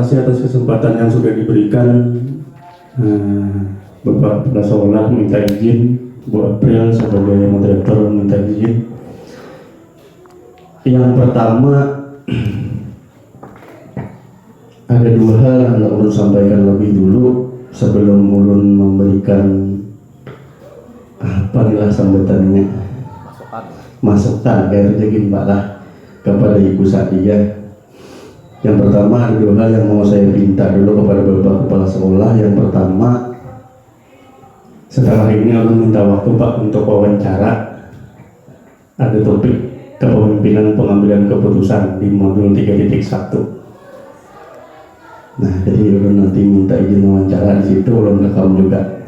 kasih atas kesempatan yang sudah diberikan. Bapak Kepala Sekolah minta izin, Bu April sebagai moderator minta izin. Yang pertama, ada dua hal yang ulun sampaikan lebih dulu sebelum ulun memberikan sambutannya, masukan kayak rezeki Mbak lah kepada Ibu Sadia. Yang pertama, ada dua hal yang mau saya minta dulu kepada Bapak Kepala Sekolah. Yang pertama, setelah ini ulun minta waktu Pak untuk wawancara. Ada topik kepemimpinan pengambilan keputusan di modul 3.1. Nah, jadi ulun nanti minta izin wawancara di situ, ulun rekam juga.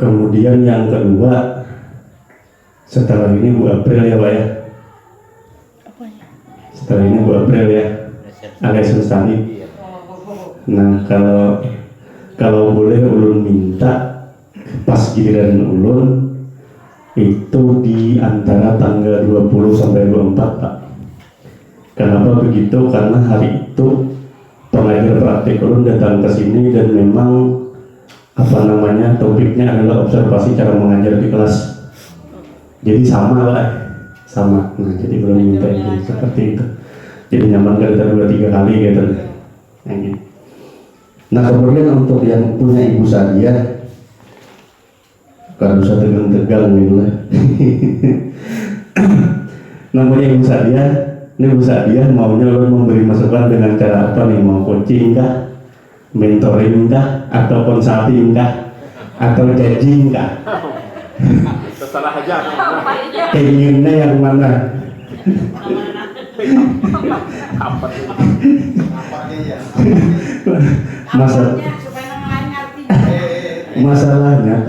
Kemudian yang kedua, setelah ini Bu April ya Pak ya. Setelah ini Bu April ya, alias Lestari. Nah, kalau boleh ulun minta pas giliran ulun itu di antara tanggal 20 sampai 24 Pak. Kenapa begitu? Karena hari itu pengajar praktik ulun datang ke sini dan memang topiknya adalah observasi cara mengajar di kelas. Jadi sama lah, sama. Nah, jadi belum minta ini seperti itu. Jadi nyaman kita 2-3 kali gitu. Nah, kemudian untuk yang punya Ibu Sadia, kalau usah tegang-tegang gitu lah. Namanya Ibu Sadia, ini Ibu Sadia maunya lo memberi masukan dengan cara apa nih? Mau coaching kah? Mentoring kah? Atau consulting kah? Atau judging kah? Terserah aja. Pengennya yang mana? Masalahnya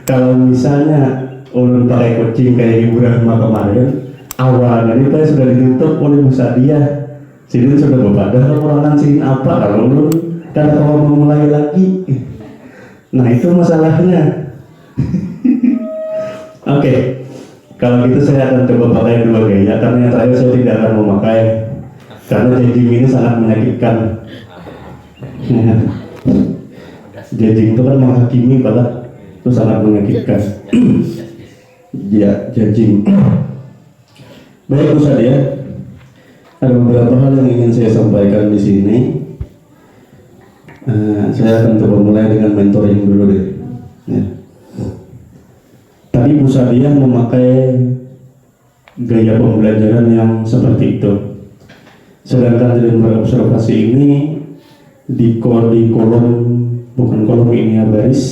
kalau misalnya ulun pakai coaching kayak Ibu Rahma kemarin, awalnya itu sudah ditutup oleh Bu Sadia. Sidin sudah berbeda kekurangan sidin apa kalau ulun karena kalau memulai lagi. Nah, itu masalahnya. Oke. Kalau gitu saya akan coba pakai dua gaya, karena yang terakhir saya tidak akan memakai karena judging ini sangat menyakitkan. Judging itu kan menghakimi, banget itu sangat menyakitkan. Ya, judging. Baik Bu Sadia, ada beberapa hal yang ingin saya sampaikan di sini. Saya akan coba mulai dengan mentoring dulu deh. Ya. Tadi Bu Sadia memakai gaya pembelajaran yang seperti itu. Sedangkan dalam berobservasi ini di kolom, bukan kolom ini ya, baris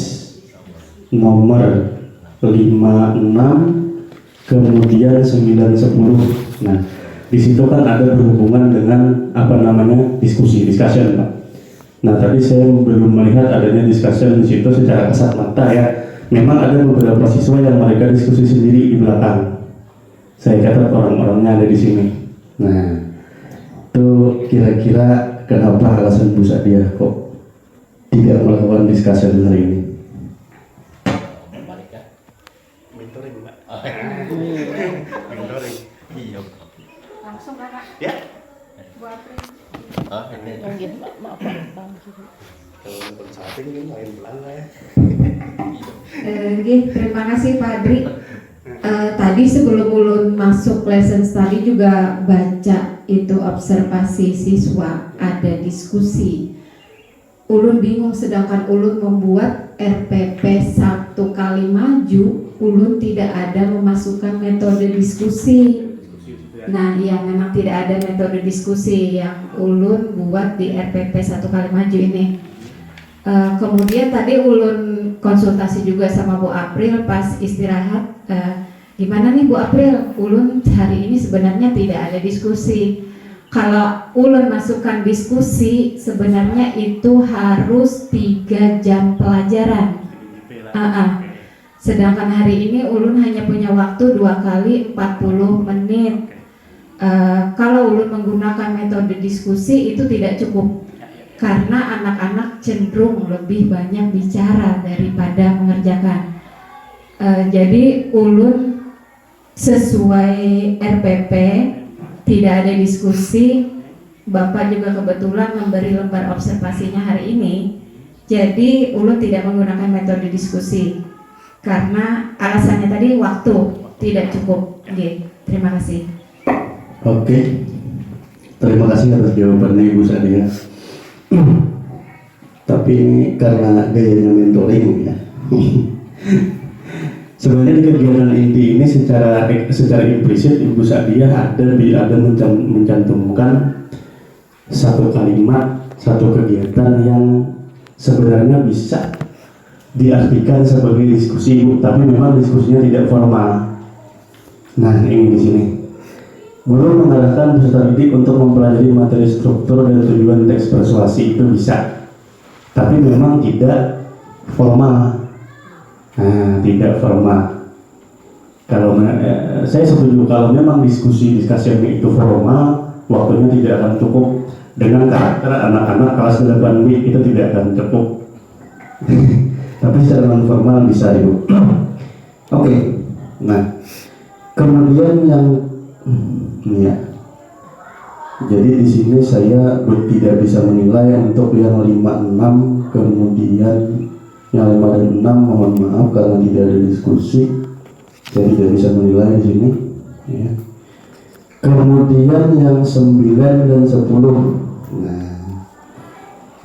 nomor 56 kemudian 9, 10. Nah, di situ kan ada berhubungan dengan discussion Pak. Nah, tadi saya belum melihat adanya discussion di situ secara kasat mata ya. Memang ada beberapa siswa yang mereka diskusi sendiri di belakang. Saya catat orang-orangnya ada di sini. Nah, itu kira-kira kenapa alasan Bu Sadia kok tidak melakukan discussion hari ini? Mentoring, Mbak. Mentoring. Iya. Langsung Kakak. Ya. Bu April. Ini. Yang gitu, maaf Bang. Kalau consulting kan lain belanga ya. Terima kasih Pak Adri. Tadi sebelum ulun masuk lesson study juga baca itu observasi siswa, ada diskusi. Ulun bingung, sedangkan ulun membuat RPP 1 kali maju, ulun tidak ada memasukkan metode diskusi. Nah, ya memang tidak ada metode diskusi yang ulun buat di RPP 1 kali maju ini. Kemudian tadi ulun konsultasi juga sama Bu April pas istirahat. Gimana nih Bu April? Ulun hari ini sebenarnya tidak ada diskusi. Kalau ulun masukkan diskusi, sebenarnya itu harus 3 jam pelajaran. Sedangkan hari ini ulun hanya punya waktu 2 kali 40 menit. Kalau ulun menggunakan metode diskusi itu tidak cukup. Karena anak-anak cenderung lebih banyak bicara daripada mengerjakan. Jadi ulun sesuai RPP tidak ada diskusi, Bapak juga kebetulan memberi lembar observasinya hari ini, jadi Ulun tidak menggunakan metode diskusi karena alasannya tadi waktu tidak cukup. Oke, terima kasih. Oke, terima kasih atas jawabannya Ibu Sadia. Tapi ini karena gayanya mentoring ya. Sebenarnya di kegiatan inti ini secara implisit Ibu Sadia ada mencantumkan satu kalimat, satu kegiatan yang sebenarnya bisa diartikan sebagai diskusi, Ibu, tapi memang diskusinya tidak formal. Nah, ini di sini. Guru mengarahkan peserta didik untuk mempelajari materi struktur dan tujuan teks persuasi itu bisa, tapi memang tidak formal. Nah, tidak formal. Kalau saya setuju kalau memang diskusi itu formal, waktunya tidak akan cukup. Dengan karakter anak-anak kelas 8B itu tidak akan cukup. Tapi secara non formal bisa, Ibu. Oke. Nah, kemudian yang ya. Jadi di sini saya tidak bisa menilai untuk yang 5, 6, kemudian yang 5 dan 6 mohon maaf karena tidak ada diskusi. Saya tidak bisa menilai di sini, ya. Kemudian yang 9 dan 10. Nah,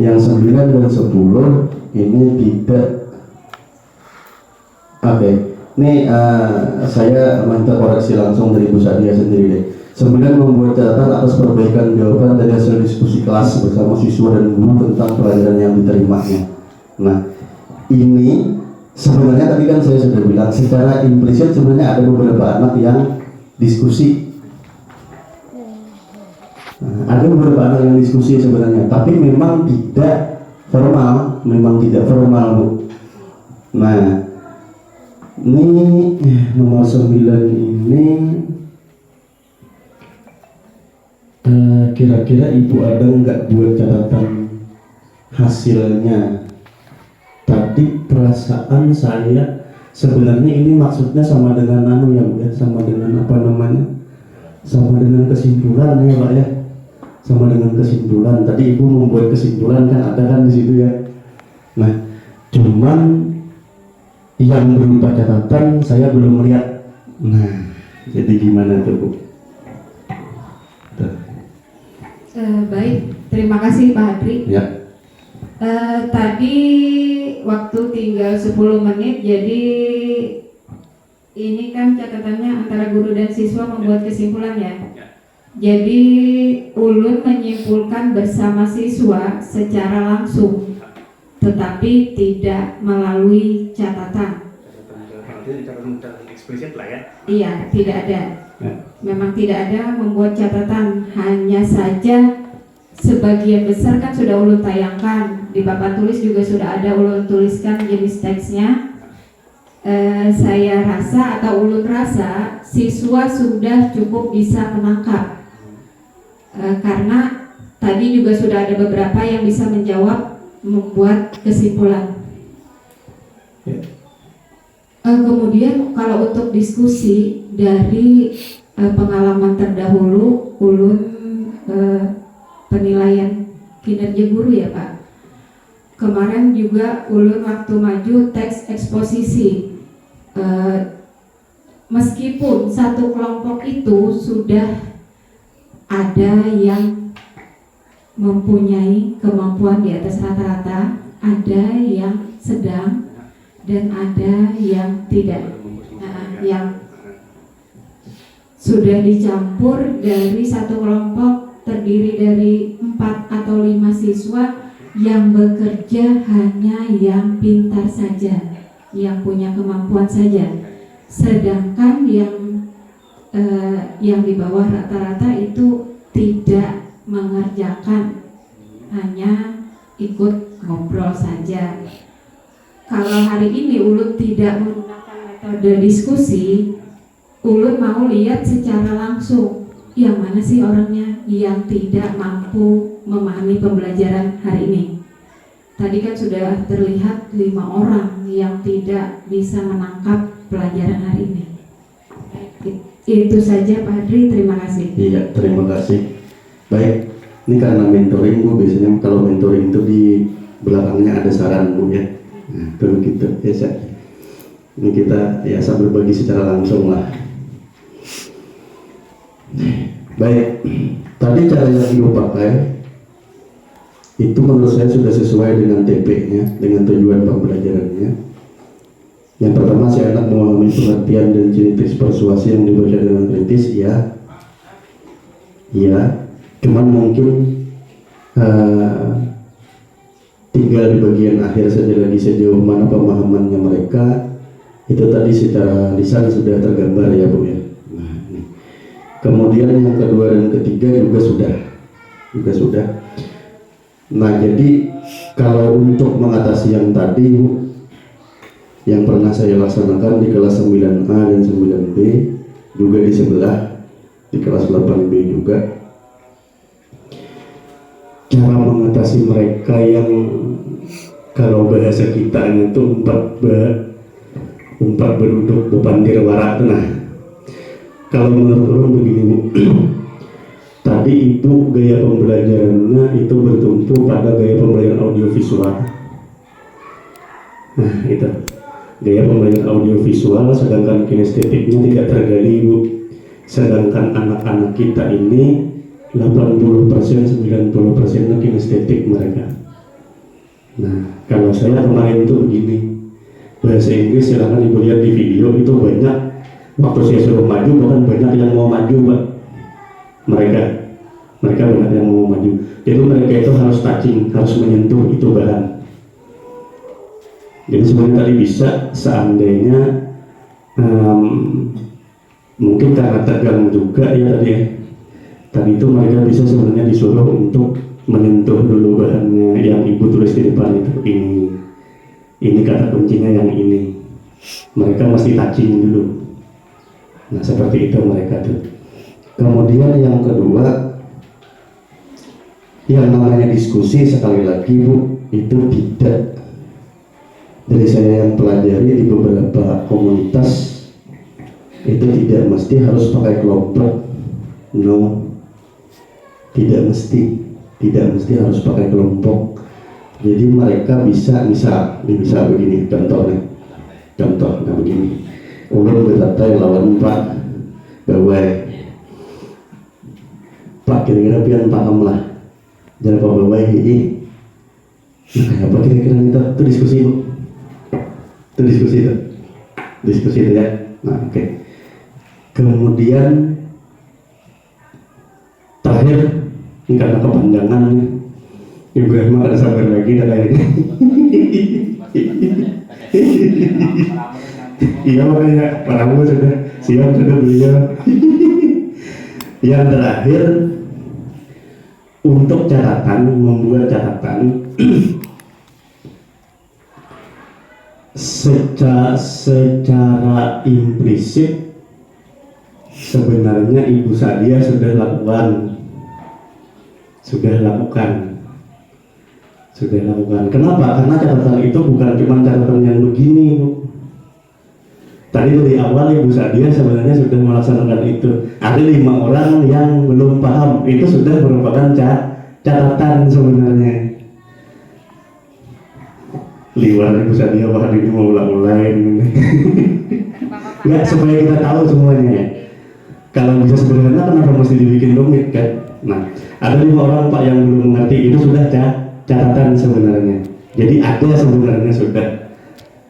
yang 9 dan 10 ini tidak. Oke. Ini saya minta koreksi langsung dari Bu Sadia sendiri deh. 9 membuat catatan atas perbaikan jawaban dari hasil diskusi kelas bersama siswa dan guru tentang pelajaran yang diterimanya. Nah, ini sebenarnya tadi kan saya sudah bilang secara implisit sebenarnya ada beberapa anak yang diskusi. Nah, ada beberapa anak yang diskusi sebenarnya, tapi memang tidak formal, Bu. Nah, ini nomor 9 ini kira-kira Ibu ada nggak buat catatan hasilnya? Tadi perasaan saya sebenarnya ini maksudnya sama dengan sama dengan apa namanya? Sama dengan kesimpulan ya, Pak ya. Sama dengan kesimpulan. Tadi Ibu membuat kesimpulan kan ada kan di situ ya. Nah, cuman yang berupa catatan saya belum melihat. Nah, jadi gimana tuh, Bu? Baik, terima kasih Pak Hadri. Ya. Tadi waktu tinggal 10 menit, jadi ini kan catatannya antara guru dan siswa membuat kesimpulan ya. Jadi Ulun menyimpulkan bersama siswa secara langsung, tetapi tidak melalui catatan. Catatan eksplisit lah ya. Iya, tidak ada. Memang tidak ada membuat catatan, hanya saja sebagian besar kan sudah Ulun tayangkan di papan tulis juga sudah ada Ulun tuliskan jenis teksnya. Saya rasa atau Ulun rasa siswa sudah cukup bisa menangkap, karena tadi juga sudah ada beberapa yang bisa menjawab, membuat kesimpulan. Kemudian kalau untuk diskusi dari pengalaman terdahulu Ulun penilaian kinerja guru ya Pak. Kemarin juga Ulun waktu maju teks eksposisi, meskipun satu kelompok itu sudah ada yang mempunyai kemampuan di atas rata-rata, ada yang sedang, dan ada yang tidak, yang sudah dicampur dari satu kelompok terdiri dari 4 atau 5 siswa yang bekerja hanya yang pintar saja, yang punya kemampuan saja, sedangkan yang di bawah rata-rata itu tidak mengerjakan, hanya ikut ngobrol saja. Kalau hari ini Ulun tidak menggunakan metode diskusi, Ulun mau lihat secara langsung yang mana sih orangnya yang tidak mampu memahami pembelajaran hari ini. Tadi kan sudah terlihat 5 orang yang tidak bisa menangkap pelajaran hari ini. Itu saja Pak Hadri, terima kasih. Iya, terima kasih. Baik, Ini karena mentoring Bu, biasanya kalau mentoring itu di belakangnya ada saran Bu ya. Nah, perlu gitu ya Cak. Ini kita ya sambil berbagi secara langsung lah. Baik, tadi cara yang Ibu pakai itu menurut saya sudah sesuai dengan TP-nya, dengan tujuan pembelajarannya. Yang pertama, si anak memahami pengertian dan sintaksis persuasi yang dibaca dengan kritis, ya. Cuman mungkin tinggal di bagian akhir saja lagi, sejauh mana pemahamannya mereka. Itu tadi secara lisan sudah tergambar ya Bu ya. Nah, ini. Kemudian yang kedua dan ketiga juga sudah. Nah, jadi kalau untuk mengatasi yang tadi Bu, yang pernah saya laksanakan di kelas 9A dan 9B, juga di sebelah di kelas 8B juga, cara mengatasi mereka yang kalau bahasa kita itu umpat berduduk bepandir warak. Nah, kalau menurut orang begini Bu, tadi Ibu gaya pembelajarannya itu bertumpu pada gaya pembelajaran audiovisual. Nah, itu gaya pembelajaran audiovisual, sedangkan kinestetiknya tidak tergali Bu. Sedangkan anak-anak kita ini 80%-90% kinestetik mereka. Nah, kalau saya kemarin itu begini, bahasa Inggris silahkan Ibu lihat di video, itu banyak waktu saya suruh maju, bahkan banyak yang mau maju Pak. Mereka banyak yang mau maju. Jadi mereka itu harus touching, harus menyentuh itu bahan. Jadi sebenarnya tadi bisa, seandainya mungkin karena tegang juga ya tadi ya. Tadi itu mereka bisa sebenarnya disuruh untuk menyentuh dulu bahannya yang Ibu tulis di depan itu. Ini kata kuncinya yang ini. Mereka mesti touching dulu. Nah, seperti itu mereka tuh. Kemudian yang kedua, yang namanya diskusi, sekali lagi Bu, itu tidak, dari saya yang pelajari di beberapa komunitas, itu tidak mesti harus pakai kelompok. No, tidak mesti harus pakai kelompok. Jadi mereka bisa begini, contohnya begini, ulun bertatai lawan Pak Bawai, Pak kira-kira pian paham lah jangan Pak Bawai ini. Nah, apa kira-kira itu diskusi Bu, diskusi itu ya. Nah, oke. Kemudian terakhir, ini karena kepanjangan Ibrahim ada sabar lagi dan lainnya. Iya makanya paramu sudah siap, sudah beliau. Yang terakhir, untuk catatan, membuat catatan secara implisit sebenarnya Ibu Sadia sudah lakukan. Kenapa? Karena catatan itu bukan cuma catatan yang begini Bu. Tadi dari awal Ibu Sadia sebenarnya sudah melaksanakan itu. Ada 5 orang yang belum paham, itu sudah merupakan catatan sebenarnya. Liwat Ibu Sadia bahkan ini mau ulang-ulang. Ya, supaya kita tahu semuanya. Kalau bisa sederhana, kenapa mesti dibikin rumit kan? Nah, ada 5 orang Pak yang belum mengerti, itu sudah catatan sebenarnya. Jadi ada sebenarnya sudah.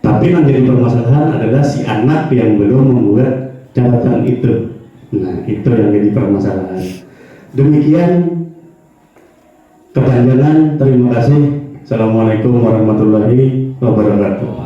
Tapi yang jadi permasalahan adalah si anak yang belum membuat catatan itu. Nah, itu yang jadi permasalahan. Demikian kepanjangan. Terima kasih. Assalamualaikum warahmatullahi wabarakatuh.